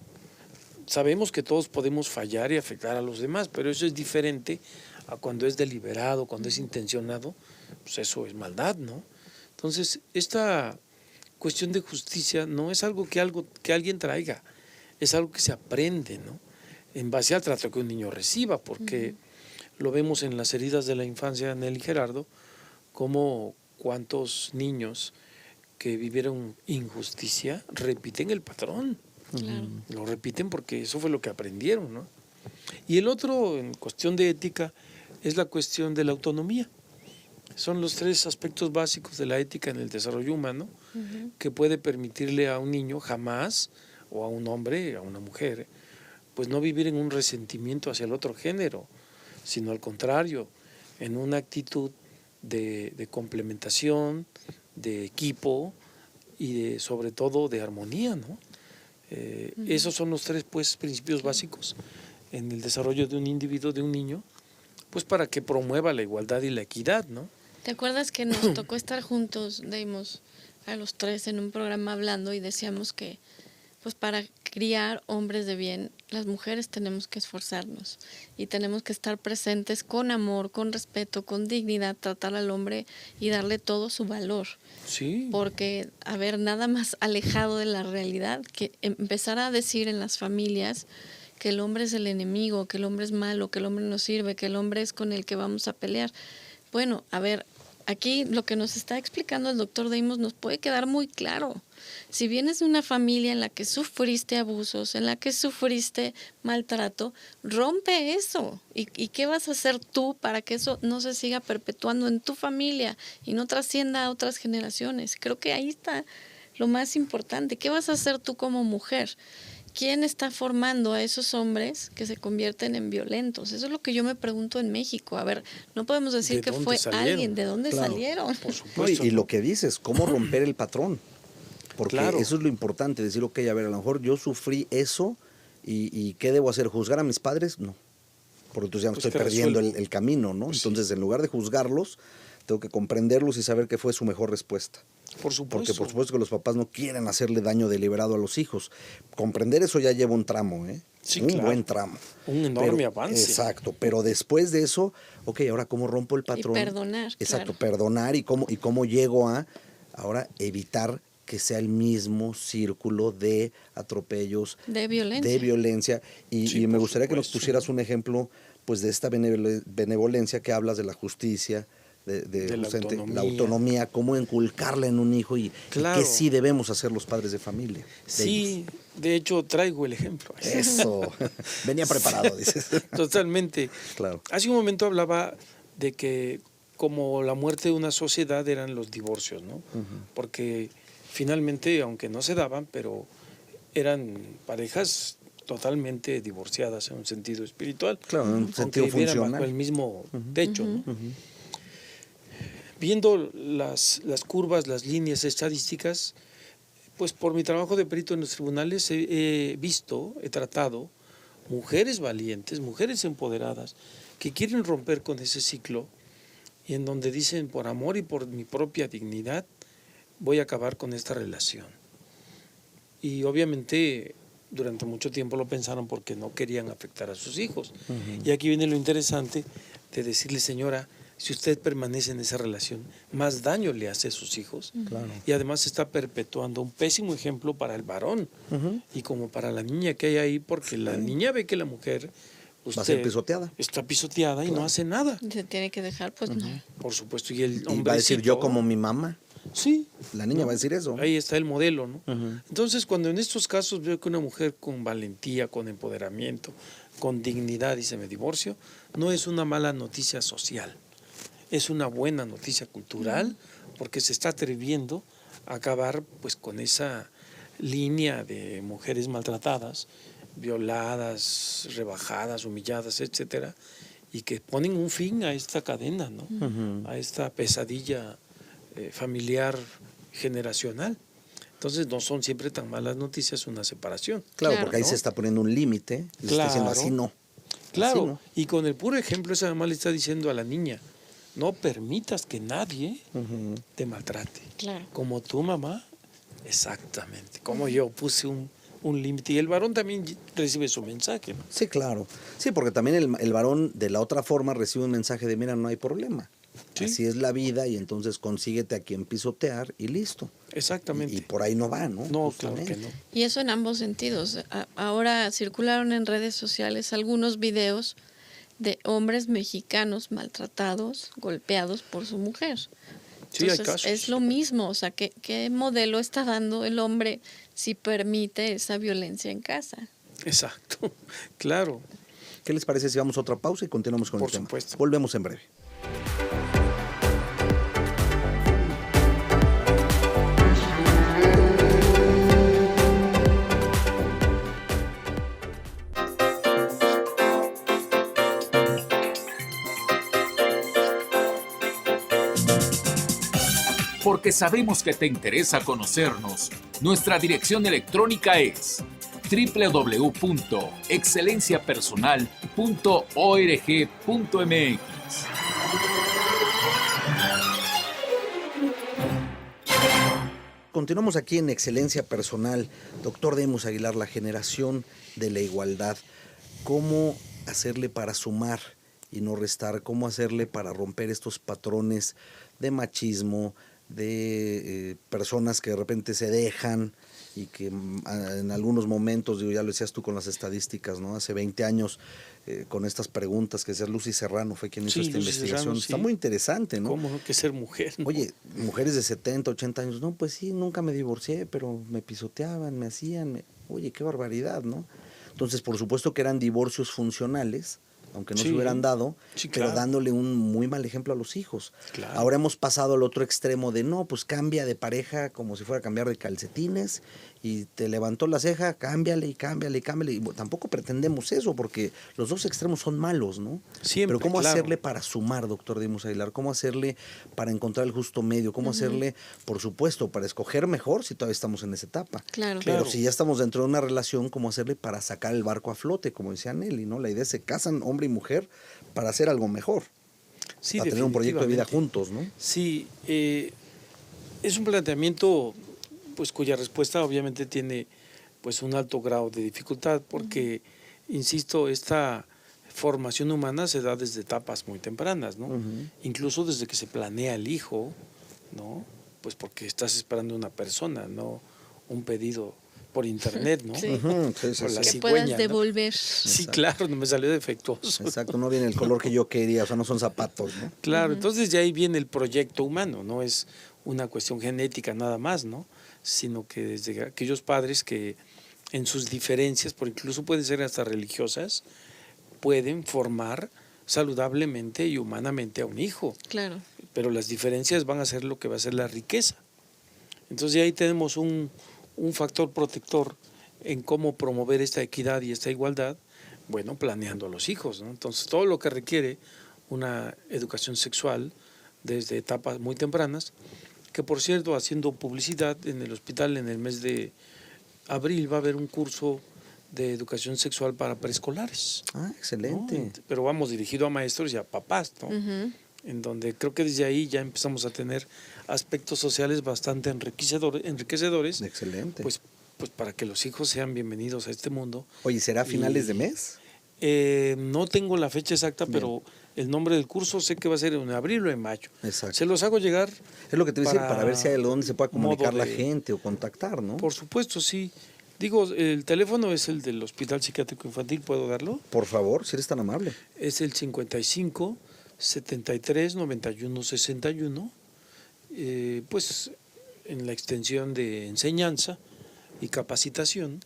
Sabemos que todos podemos fallar y afectar a los demás, pero eso es diferente a cuando es deliberado, cuando es intencionado, pues eso es maldad, ¿no? Entonces, esta cuestión de justicia no es algo que alguien traiga, es algo que se aprende, ¿no? En base al trato que un niño reciba, porque lo vemos en las heridas de la infancia, Nelly Gerardo, como cuántos niños que vivieron injusticia repiten el patrón. Claro. Lo repiten porque eso fue lo que aprendieron, ¿no? Y el otro, en cuestión de ética, es la cuestión de la autonomía. Son los 3 aspectos básicos de la ética en el desarrollo humano que puede permitirle a un niño jamás o a un hombre, a una mujer, pues no vivir en un resentimiento hacia el otro género, sino al contrario, en una actitud de complementación, de equipo y sobre todo de armonía, ¿no? Esos son los 3 pues, principios básicos en el desarrollo de un individuo, de un niño, pues para que promueva la igualdad y la equidad, ¿no? ¿Te acuerdas que nos tocó estar juntos, Deimos, a los 3 en un programa hablando y decíamos que pues para criar hombres de bien, las mujeres tenemos que esforzarnos y tenemos que estar presentes con amor, con respeto, con dignidad, tratar al hombre y darle todo su valor? Sí. Porque, a ver, nada más alejado de la realidad que empezar a decir en las familias que el hombre es el enemigo, que el hombre es malo, que el hombre no sirve, que el hombre es con el que vamos a pelear. Bueno, a ver, aquí lo que nos está explicando el doctor Deimos nos puede quedar muy claro. Si vienes de una familia en la que sufriste abusos, en la que sufriste maltrato, rompe eso. ¿Y qué vas a hacer tú para que eso no se siga perpetuando en tu familia y no trascienda a otras generaciones? Creo que ahí está lo más importante. ¿Qué vas a hacer tú como mujer? ¿Quién está formando a esos hombres que se convierten en violentos? Eso es lo que yo me pregunto en México. A ver, no podemos decir que fue alguien. ¿De dónde salieron? Por supuesto. Y lo que dices, cómo romper el patrón. Porque eso es lo importante, decir, ok, a ver, a lo mejor yo sufrí eso y ¿qué debo hacer? ¿Juzgar a mis padres? No. Porque entonces ya me estoy perdiendo el camino, ¿no? Sí. Entonces, en lugar de juzgarlos, tengo que comprenderlos y saber qué fue su mejor respuesta. Por supuesto. Porque por supuesto que los papás no quieren hacerle daño deliberado a los hijos. Comprender eso ya lleva un tramo, ¿eh? Sí, un buen tramo. Un enorme avance. Exacto, pero después de eso, ok, ahora cómo rompo el patrón. Y perdonar. Exacto, claro. perdonar y cómo llego a ahora evitar que sea el mismo círculo de atropellos, De violencia. de violencia. Sí, Y me por gustaría que nos supuesto. pusieras un ejemplo pues de esta benevolencia que hablas de la justicia, de la justamente autonomía. la autonomía, cómo inculcarla en un hijo y Claro. qué sí debemos hacer los padres de familia. Sí, de hecho traigo el ejemplo. Eso, venía preparado, dices. Totalmente. Claro. Hace un momento hablaba de que como la muerte de una sociedad eran los divorcios, ¿no? Porque finalmente, aunque no se daban, pero eran parejas totalmente divorciadas en un sentido espiritual. Claro, en un aunque sentido vivieran funcional. bajo el mismo techo, ¿no? Viendo las curvas, las líneas estadísticas, pues por mi trabajo de perito en los tribunales he tratado mujeres valientes, mujeres empoderadas, que quieren romper con ese ciclo y en donde dicen, por amor y por mi propia dignidad, voy a acabar con esta relación. Y obviamente durante mucho tiempo lo pensaron porque no querían afectar a sus hijos. Y aquí viene lo interesante de decirle, señora, si usted permanece en esa relación, más daño le hace a sus hijos. Claro. Y además está perpetuando un pésimo ejemplo para el varón y como para la niña que hay ahí, porque la niña ve que la mujer Va a ser pisoteada. está pisoteada y no hace nada. Se tiene que dejar, pues no. Por supuesto. Y el Y va a decir hombrecito- yo como mi mamá. Sí. La niña va a decir eso. Ahí está el modelo, ¿no? Entonces, cuando en estos casos veo que una mujer con valentía, con empoderamiento, con dignidad dice me divorcio, no es una mala noticia social, es una buena noticia cultural, porque se está atreviendo a acabar pues con esa línea de mujeres maltratadas, violadas, rebajadas, humilladas, etcétera, y que ponen un fin a esta cadena, ¿no? A esta pesadilla familiar generacional. Entonces no son siempre tan malas noticias una separación. Claro, Claro. porque ahí ¿no? se está poniendo un límite. Y se está diciendo Claro. así no. Claro, Así no. y con el puro ejemplo esa mamá le está diciendo a la niña, no permitas que nadie te maltrate. Claro. Como tu mamá, exactamente. Como yo puse un límite. Y el varón también recibe su mensaje, ¿no? Sí, claro. Sí, porque también el varón de la otra forma recibe un mensaje de mira, no hay problema. Sí. Así es la vida y entonces consíguete a quien pisotear y listo. Exactamente. Y por ahí no va, ¿no? No, claro Justamente. que no. Y eso en ambos sentidos. Ahora circularon en redes sociales algunos videos de hombres mexicanos maltratados, golpeados por su mujer. Sí, hay Entonces, casos. es lo mismo, o sea, ¿qué modelo está dando el hombre si permite esa violencia en casa? Exacto, claro. ¿Qué les parece si vamos a otra pausa y continuamos con Por el tema? supuesto. Volvemos en breve. Porque sabemos que te interesa conocernos, nuestra dirección electrónica es www.excelenciapersonal.org.mx. Continuamos aquí en Excelencia Personal. Doctor Demus Aguilar, la generación de la igualdad. ¿Cómo hacerle para sumar y no restar? ¿Cómo hacerle para romper estos patrones de machismo, de personas que de repente se dejan y que en algunos momentos, digo, ya lo decías tú con las estadísticas, ¿no? Hace 20 años, con estas preguntas que decía Lucy Serrano, fue quien hizo esta Lucy investigación. Serrano, Está muy interesante, ¿no? ¿Cómo no que ser mujer? ¿No? Oye, mujeres de 70, 80 años, no, pues sí, nunca me divorcié, pero me pisoteaban, me hacían, oye, qué barbaridad, ¿no? Entonces, por supuesto que eran divorcios funcionales, aunque no se hubieran dado, pero dándole un muy mal ejemplo a los hijos. Claro. Ahora hemos pasado al otro extremo de no, pues cambia de pareja como si fuera a cambiar de calcetines y te levantó la ceja, cámbiale y cámbiale y cámbiale. Y tampoco pretendemos eso porque los dos extremos son malos, ¿no? Siempre, pero ¿cómo claro. hacerle para sumar, doctor Demus Aguilar? ¿Cómo hacerle para encontrar el justo medio? ¿Cómo hacerle, por supuesto, para escoger mejor si todavía estamos en esa etapa? Claro. Pero si ya estamos dentro de una relación, ¿cómo hacerle para sacar el barco a flote? Como decía Nelly, ¿no? La idea es se casan hombre y mujer para hacer algo mejor. Sí, para tener un proyecto de vida juntos, ¿no? Sí, es un planteamiento pues cuya respuesta obviamente tiene pues un alto grado de dificultad porque, insisto, esta formación humana se da desde etapas muy tempranas, ¿no? Incluso desde que se planea el hijo, ¿no? Pues porque estás esperando una persona, no un pedido por internet, ¿no? Sí. Por la que cigüeña, puedas devolver. ¿no? Sí, claro, no me salió defectuoso. Exacto, no viene el color que yo quería, o sea, no son zapatos, ¿no? Claro, entonces de ahí viene el proyecto humano, no es una cuestión genética nada más, ¿no? Sino que desde aquellos padres que en sus diferencias, por incluso pueden ser hasta religiosas, pueden formar saludablemente y humanamente a un hijo. Claro. Pero las diferencias van a ser lo que va a ser la riqueza. Entonces de ahí tenemos un factor protector en cómo promover esta equidad y esta igualdad, bueno, planeando a los hijos, ¿no? Entonces todo lo que requiere una educación sexual desde etapas muy tempranas, que por cierto, haciendo publicidad en el hospital en el mes de abril va a haber un curso de educación sexual para preescolares. Ah, excelente. ¿No? Pero vamos dirigido a maestros y a papás, ¿no? En donde creo que desde ahí ya empezamos a tener aspectos sociales bastante enriquecedores. Excelente. Pues para que los hijos sean bienvenidos a este mundo. Oye, ¿será a finales de mes? No tengo la fecha exacta, Bien. pero el nombre del curso sé que va a ser en abril o en mayo. Exacto. Se los hago llegar. Es lo que te voy a decir, para ver si hay algo donde se pueda comunicar modo la gente o contactar, ¿no? Por supuesto, sí. Digo, el teléfono es el del Hospital Psiquiátrico Infantil, ¿puedo darlo? Por favor, si eres tan amable. Es el 55 73 91 61. Pues en la extensión de enseñanza y capacitación,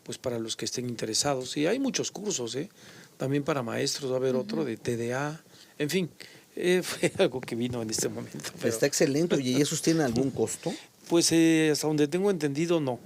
pues para los que estén interesados. Y hay muchos cursos, también para maestros va a haber otro de TDA, en fin, fue algo que vino en este momento. Pero, Está excelente. Oye, ¿y esos tienen algún costo? pues hasta donde tengo entendido, no.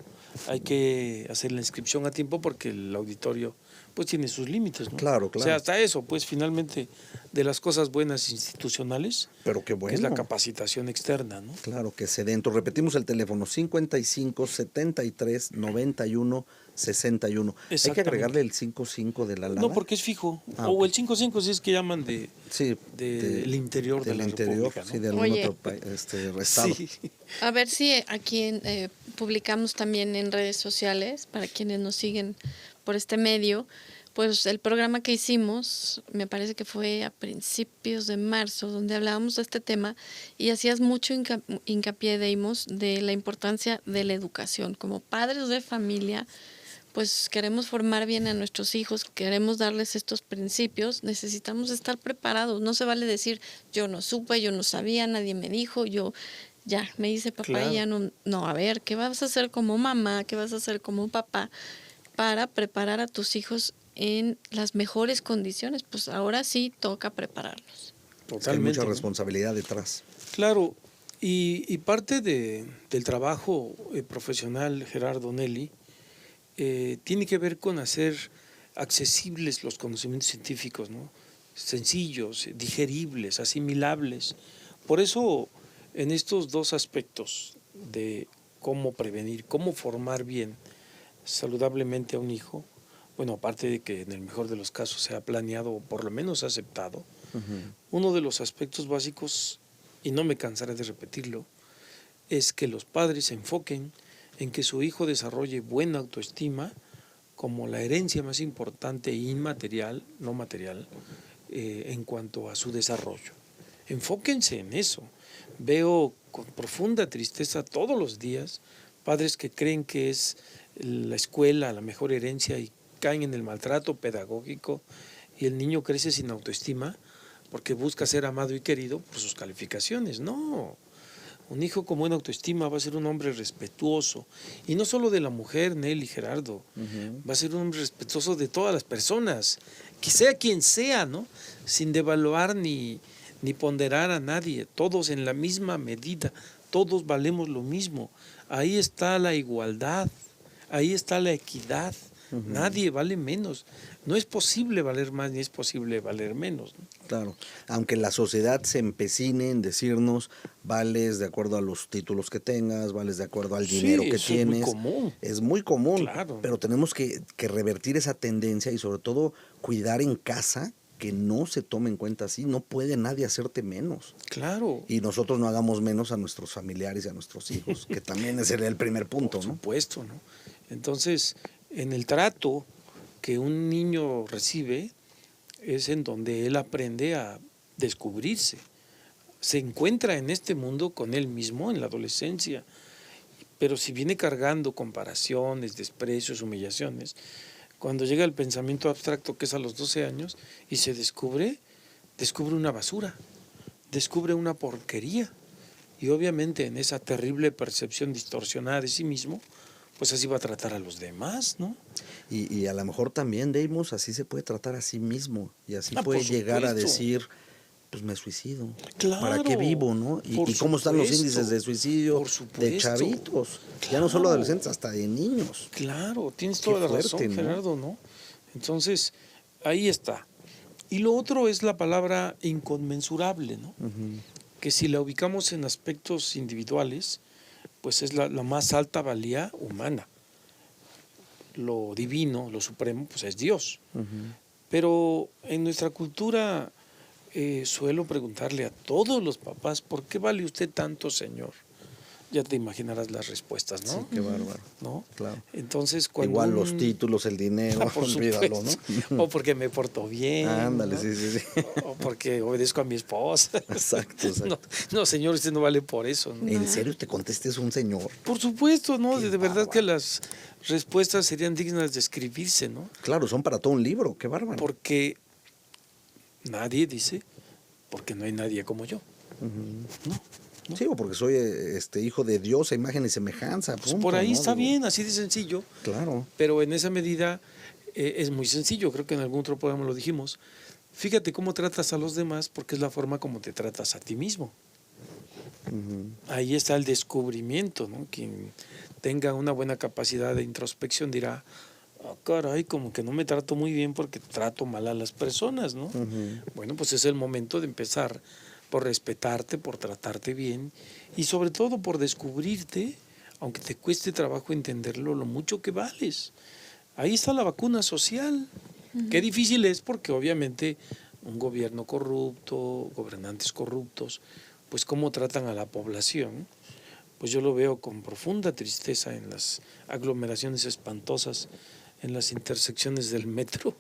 Hay que hacer la inscripción a tiempo porque el auditorio pues tiene sus límites, ¿no? Claro, claro. O sea, hasta eso, pues finalmente de las cosas buenas institucionales, Pero qué bueno. que es la capacitación externa, ¿no? Claro que se dentro. Repetimos el teléfono, 55 73 91 61. Hay que agregarle el 55 de la lana. No, porque es fijo. Ah, o ok. el 55 si es que llaman Sí, del interior de del la interior, República, ¿no? sí, de algún Oye. otro estado. Sí. A ver si aquí publicamos también en redes sociales, para quienes nos siguen por este medio, pues el programa que hicimos, me parece que fue a principios de marzo, donde hablábamos de este tema y hacías mucho hincapié, Deimos, de la importancia de la educación. Como padres de familia, pues queremos formar bien a nuestros hijos, queremos darles estos principios, necesitamos estar preparados. No se vale decir, yo no supe, yo no sabía, nadie me dijo, yo ya me dice papá Claro. y ya no. No, a ver, ¿qué vas a hacer como mamá? ¿Qué vas a hacer como papá para preparar a tus hijos en las mejores condiciones? Pues ahora sí toca prepararlos. Hay mucha ¿no? responsabilidad detrás. Claro, y parte del trabajo profesional, Gerardo Nelly, tiene que ver con hacer accesibles los conocimientos científicos, ¿no? Sencillos, digeribles, asimilables. Por eso en estos dos aspectos de cómo prevenir, cómo formar bien saludablemente a un hijo, bueno, aparte de que en el mejor de los casos sea planeado o por lo menos aceptado, uno de los aspectos básicos, y no me cansaré de repetirlo, es que los padres se enfoquen en que su hijo desarrolle buena autoestima como la herencia más importante e inmaterial, no material, en cuanto a su desarrollo. Enfóquense en eso. Veo con profunda tristeza todos los días padres que creen que es la escuela la mejor herencia y caen en el maltrato pedagógico y el niño crece sin autoestima porque busca ser amado y querido por sus calificaciones. No, un hijo con buena autoestima va a ser un hombre respetuoso, y no solo de la mujer, Nelly, Gerardo, va a ser un hombre respetuoso de todas las personas, que sea quien sea, ¿no? Sin devaluar ni ponderar a nadie, todos en la misma medida, todos valemos lo mismo. Ahí está la igualdad, ahí está la equidad, nadie vale menos. No es posible valer más ni es posible valer menos, ¿no? Claro, aunque la sociedad se empecine en decirnos vales de acuerdo a los títulos que tengas, vales de acuerdo al dinero que tienes. Es muy común. Es muy común, Claro. pero tenemos que revertir esa tendencia y sobre todo cuidar en casa que no se tome en cuenta así. No puede nadie hacerte menos. Claro. Y nosotros no hagamos menos a nuestros familiares y a nuestros hijos, que también ese sería el primer punto, Por ¿no? supuesto, ¿no? Entonces, en el trato que un niño recibe es en donde él aprende a descubrirse. Se encuentra en este mundo con él mismo en la adolescencia, pero si viene cargando comparaciones, desprecios, humillaciones, cuando llega el pensamiento abstracto que es a los 12 años y se descubre una basura, descubre una porquería, y obviamente en esa terrible percepción distorsionada de sí mismo, pues así va a tratar a los demás, ¿no? Y a lo mejor también, Deimos, así se puede tratar a sí mismo y así Ah, puede por llegar a supuesto. decir, pues me suicido. Claro, ¿Para qué vivo, no? por Y cómo están los supuesto, índices de suicidio por supuesto. de chavitos, ya no solo Claro. adolescentes, hasta de niños. Claro, tienes Qué toda la fuerte, razón, ¿no? Gerardo, ¿no? Entonces, ahí está. Y lo otro es la palabra inconmensurable, ¿no? Que si la ubicamos en aspectos individuales, pues es la más alta valía humana. Lo divino, lo supremo, pues es Dios. Pero en nuestra cultura suelo preguntarle a todos los papás, ¿por qué vale usted tanto, Señor? Ya te imaginarás las respuestas, ¿no? Sí, qué bárbaro. ¿No? Claro. Entonces, cuando Igual los títulos, el dinero, por olvídalo, ¿no? supuesto. O porque me porto bien. Ándale, ¿no? sí. O porque obedezco a mi esposa. Exacto. No, señor, usted no vale por eso, ¿no? ¿En serio te contestes un señor? Por supuesto, ¿no? Qué De verdad bárbaro. que las respuestas serían dignas de escribirse, ¿no? Claro, son para todo un libro, qué bárbaro. Porque nadie dice, porque no hay nadie como yo. No. Sí, o porque soy hijo de Dios a imagen y semejanza. Pues punto, por ahí ¿no? está Digo, bien, así de sencillo. Claro. Pero en esa medida es muy sencillo, creo que en algún otro programa lo dijimos. Fíjate cómo tratas a los demás porque es la forma como te tratas a ti mismo. Ahí está el descubrimiento, ¿no? Quien tenga una buena capacidad de introspección dirá, ah, caray, como que no me trato muy bien porque trato mal a las personas, ¿no? Bueno, pues es el momento de empezar por respetarte, por tratarte bien y sobre todo por descubrirte, aunque te cueste trabajo entenderlo, lo mucho que vales. Ahí está la vacuna social. Qué difícil es porque obviamente un gobierno corrupto, gobernantes corruptos, pues cómo tratan a la población, pues yo lo veo con profunda tristeza en las aglomeraciones espantosas, en las intersecciones del metro,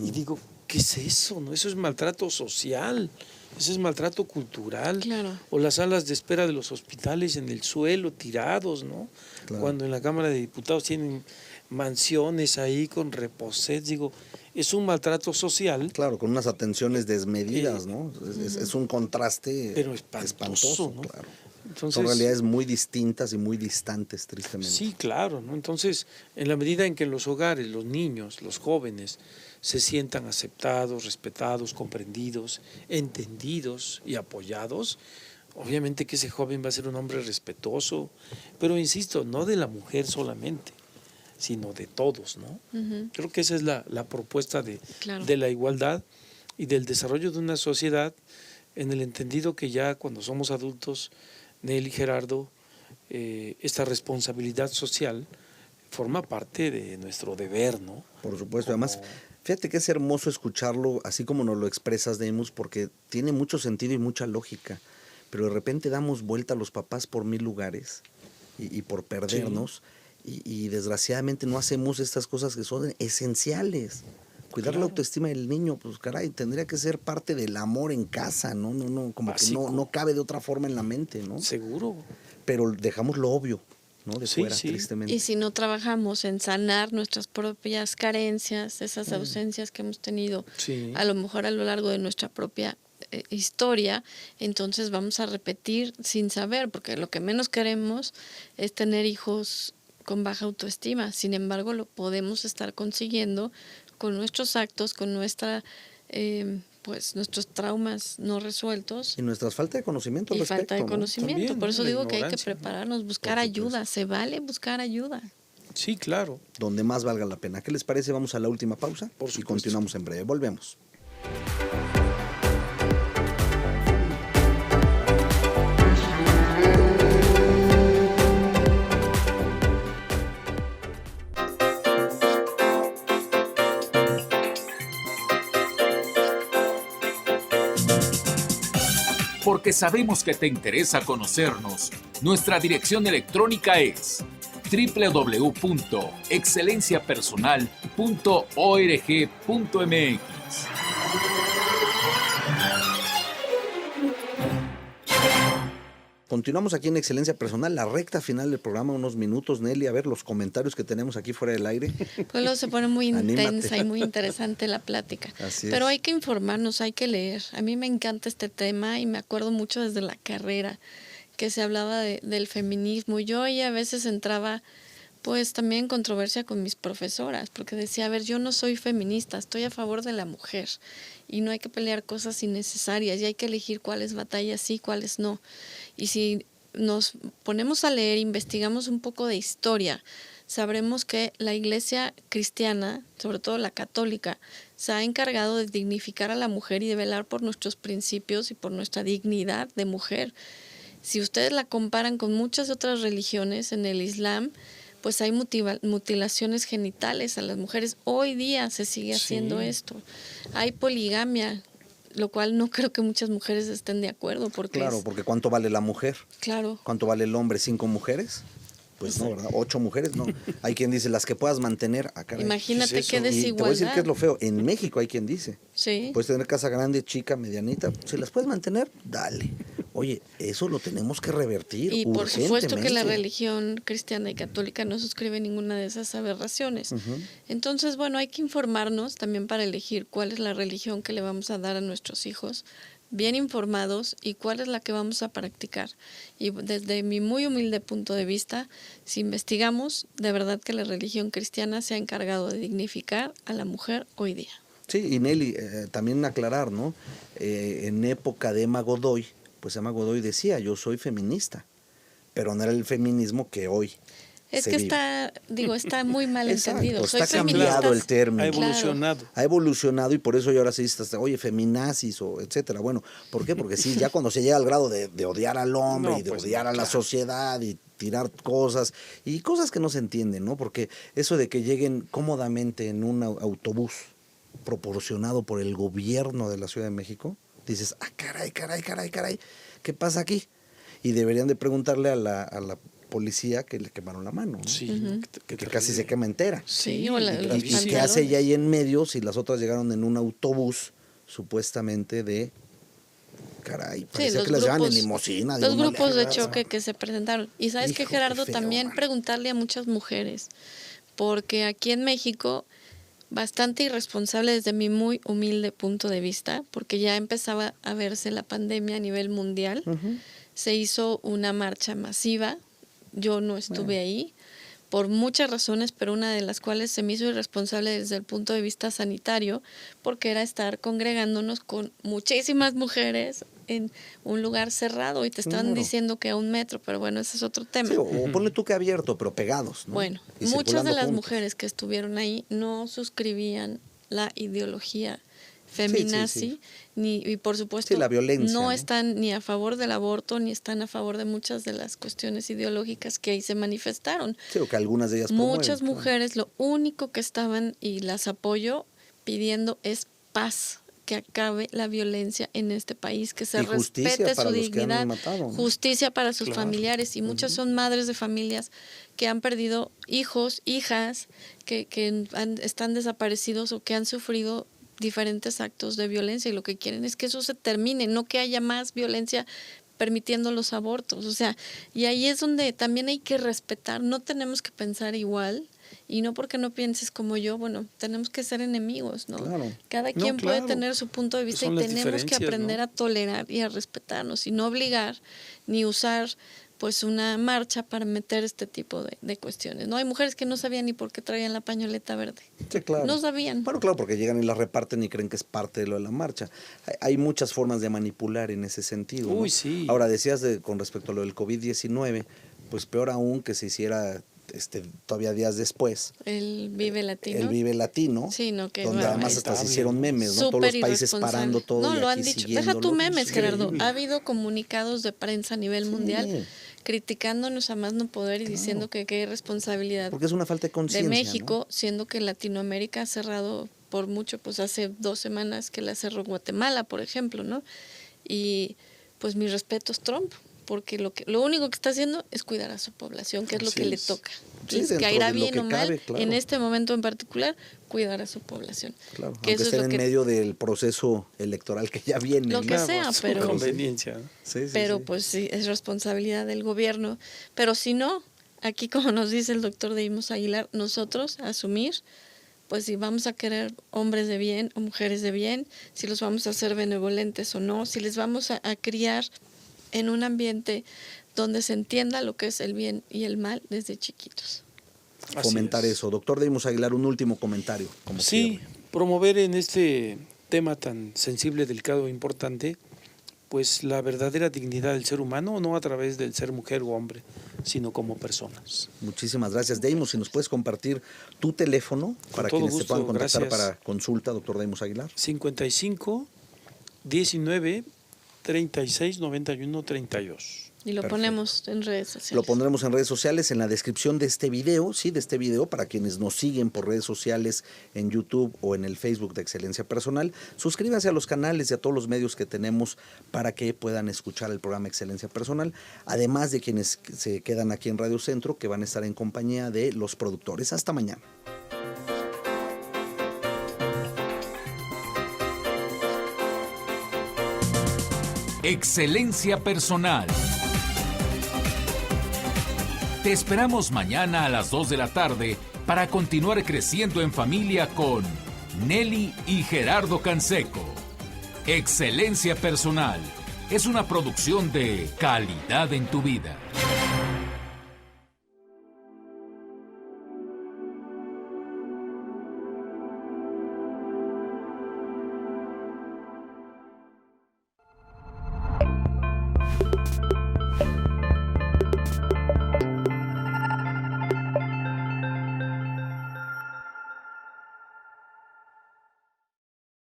y digo, ¿qué es eso? ¿No? Eso es maltrato social, eso es maltrato cultural, Claro. o las salas de espera de los hospitales en el suelo, tirados, ¿no? Claro. Cuando en la Cámara de Diputados tienen mansiones ahí con reposets, digo, es un maltrato social, Claro, con unas atenciones desmedidas, ¿no? Es un contraste pero espantoso, ¿no? claro. Entonces, Son realidades muy distintas y muy distantes, tristemente. sí, claro, ¿no? Entonces, en la medida en que en los hogares, los niños, los jóvenes se sientan aceptados, respetados, comprendidos, entendidos y apoyados, obviamente que ese joven va a ser un hombre respetuoso, pero insisto, no de la mujer solamente, sino de todos, ¿no? Creo que esa es la propuesta Claro. de la igualdad y del desarrollo de una sociedad en el entendido que ya cuando somos adultos, Nelly, Gerardo, esta responsabilidad social forma parte de nuestro deber, ¿no? Por supuesto, además, fíjate que es hermoso escucharlo así como nos lo expresas, Demus, porque tiene mucho sentido y mucha lógica, pero de repente damos vuelta a los papás por 1000 lugares y por perdernos, y desgraciadamente no hacemos estas cosas que son esenciales. Cuidar la autoestima del niño, pues caray, tendría que ser parte del amor en casa, ¿no? Como básico. Que no cabe de otra forma en la mente, ¿no? Seguro. Pero dejamos lo obvio, ¿no? De fuera, tristemente. Y si no trabajamos en sanar nuestras propias carencias, esas ausencias que hemos tenido, a lo mejor a lo largo de nuestra propia historia, entonces vamos a repetir sin saber, porque lo que menos queremos es tener hijos con baja autoestima. Sin embargo, lo podemos estar consiguiendo con nuestros actos, con nuestra pues nuestros traumas no resueltos. Y nuestra falta de conocimiento y al respecto, falta de conocimiento. También, por eso digo que hay que ignorancia, prepararnos, buscar ayuda. Se vale buscar ayuda. Sí, claro. Donde más valga la pena. ¿Qué les parece? Vamos a la última pausa y continuamos en breve. Volvemos. Porque sabemos que te interesa conocernos, nuestra dirección electrónica es www.excelenciapersonal.org.mx. Continuamos aquí en Excelencia Personal, la recta final del programa, unos minutos, Nelly, a ver los comentarios que tenemos aquí fuera del aire. Pues luego se pone muy intensa y muy interesante la plática. Pero hay que informarnos, hay que leer. A mí me encanta este tema y me acuerdo mucho desde la carrera que se hablaba del feminismo. Yo ahí a veces entraba pues también en controversia con mis profesoras, porque decía, a ver, yo no soy feminista, estoy a favor de la mujer y no hay que pelear cosas innecesarias y hay que elegir cuáles batallas sí, cuáles no. Y si nos ponemos a leer, investigamos un poco de historia, sabremos que la iglesia cristiana, sobre todo la católica, se ha encargado de dignificar a la mujer y de velar por nuestros principios y por nuestra dignidad de mujer. Si ustedes la comparan con muchas otras religiones, en el Islam, pues hay mutilaciones genitales a las mujeres. Hoy día se sigue haciendo esto. Hay poligamia, lo cual no creo que muchas mujeres estén de acuerdo. Porque porque ¿cuánto vale la mujer? Claro. ¿Cuánto vale el hombre? ¿5 mujeres? Pues no, ¿verdad? 8 mujeres, no. Hay quien dice las que puedas mantener. Imagínate qué desigualdad. Y te voy a decir qué es lo feo. En México hay quien dice. Sí. Puedes tener casa grande, chica, medianita. Si las puedes mantener, dale. Oye, eso lo tenemos que revertir. Y por supuesto que la religión cristiana y católica no suscribe ninguna de esas aberraciones. Entonces, bueno, hay que informarnos también para elegir cuál es la religión que le vamos a dar a nuestros hijos, bien informados, y cuál es la que vamos a practicar. Y desde mi muy humilde punto de vista, si investigamos, de verdad que la religión cristiana se ha encargado de dignificar a la mujer hoy día. Sí, y Nelly, también aclarar, ¿no? En época de Emma Godoy, pues Emma Godoy decía, yo soy feminista, pero no era el feminismo que hoy es que vive. Está muy mal entendido. Está cambiado el término. Ha evolucionado. Claro. Ha evolucionado y por eso ya ahora se dice, oye, feminazis o etcétera. Bueno, ¿por qué? Porque sí, ya cuando se llega al grado de odiar al hombre y de odiar a la sociedad y tirar cosas y cosas que no se entienden, ¿no? Porque eso de que lleguen cómodamente en un autobús proporcionado por el gobierno de la Ciudad de México, dices, caray, ¿qué pasa aquí? Y deberían de preguntarle a la policía que le quemaron la mano, ¿no? Sí, que casi se quema entera. Sí, ¿Y qué hace ella ahí en medio si las otras llegaron en un autobús supuestamente de... Caray, parecía que las llevan en limusina. Los grupos de choque que se presentaron. Y sabes que, Gerardo, también preguntarle a muchas mujeres, porque aquí en México, bastante irresponsable desde mi muy humilde punto de vista, porque ya empezaba a verse la pandemia a nivel mundial, se hizo una marcha masiva. Yo no estuve ahí por muchas razones, pero una de las cuales se me hizo irresponsable desde el punto de vista sanitario, porque era estar congregándonos con muchísimas mujeres en un lugar cerrado y te estaban diciendo que a 1 metro, pero bueno, ese es otro tema. Sí, o ponle tú que abierto, pero pegados, ¿no? Bueno, muchas de las mujeres que estuvieron ahí no suscribían la ideología feminazi, y por supuesto la violencia, no ¿no? están ni a favor del aborto, ni están a favor de muchas de las cuestiones ideológicas que ahí se manifestaron. Sí, o que algunas de ellas Muchas promueven, mujeres lo único que estaban, y las apoyo, pidiendo es paz, que acabe la violencia en este país, que se Y justicia respete para su los que han dignidad, matado, ¿no? justicia para sus Claro. familiares, y muchas son madres de familias que han perdido hijos, hijas, que están desaparecidos o que han sufrido diferentes actos de violencia, y lo que quieren es que eso se termine, no que haya más violencia permitiendo los abortos. O sea, y ahí es donde también hay que respetar, no tenemos que pensar igual, y no porque no pienses como yo, bueno, tenemos que ser enemigos, ¿no? Claro. Cada No, quien puede claro. tener su punto de vista, Son y las tenemos que diferencias, aprender ¿no? a tolerar y a respetarnos, y no obligar ni usar pues una marcha para meter este tipo de cuestiones, ¿no? Hay mujeres que no sabían ni por qué traían la pañoleta verde. Sí, claro. No sabían. Bueno, claro, porque llegan y la reparten y creen que es parte de lo de la marcha. Hay muchas formas de manipular en ese sentido, ¿no? Uy, sí. Ahora, decías con respecto a lo del COVID-19, pues peor aún que se hiciera todavía días después. El Vive Latino. El Vive Latino, Sí, no, que donde bueno, además hasta se lamentable. hicieron memes, ¿no? Todos Súper los países irresponsable. parando todo. No, y lo han aquí dicho. Deja siguiéndolo. tu memes, Gerardo. Increíble. Ha habido comunicados de prensa a nivel mundial criticándonos a más no poder y diciendo que qué irresponsabilidad Porque es una falta de de conciencia, México, ¿no? siendo que Latinoamérica ha cerrado por mucho, pues hace 2 semanas que la cerró Guatemala, por ejemplo, ¿no? Y pues mis respetos, Trump, porque lo único que está haciendo es cuidar a su población, que es lo Así que le es. toca. Sí, Y dentro caerá de lo bien que o mal, cabe, claro. en este momento en particular, cuidar a su población. Claro, Que aunque eso es estén lo en que medio del proceso electoral que ya viene. Lo ¿no? que sea, Su pero- conveniencia. Sí, sí, pero sí. pues sí, es responsabilidad del gobierno. Pero si no, aquí como nos dice el doctor Deimos Aguilar, nosotros asumir, pues si vamos a querer hombres de bien o mujeres de bien, si los vamos a hacer benevolentes o no, si les vamos a criar en un ambiente donde se entienda lo que es el bien y el mal desde chiquitos. Así Fomentar es. eso. Doctor Deimos Aguilar, un último comentario. Como Sí, cierre. promover en este tema tan sensible, delicado e importante, pues la verdadera dignidad del ser humano, no a través del ser mujer o hombre, sino como personas. Muchísimas gracias, Deimos. Si nos puedes compartir tu teléfono para todo quienes te gusto, puedan contactar gracias. para consulta, doctor Deimos Aguilar. 55 19 36 91 32. Y lo Perfecto. ponemos en redes sociales. Lo pondremos en redes sociales, en la descripción de este video, para quienes nos siguen por redes sociales en YouTube o en el Facebook de Excelencia Personal. Suscríbanse a los canales y a todos los medios que tenemos para que puedan escuchar el programa Excelencia Personal, además de quienes se quedan aquí en Radio Centro, que van a estar en compañía de los productores. Hasta mañana. Excelencia Personal. Te esperamos mañana a las 2 de la tarde para continuar creciendo en familia con Nelly y Gerardo Canseco. Excelencia Personal es una producción de Calidad en tu Vida.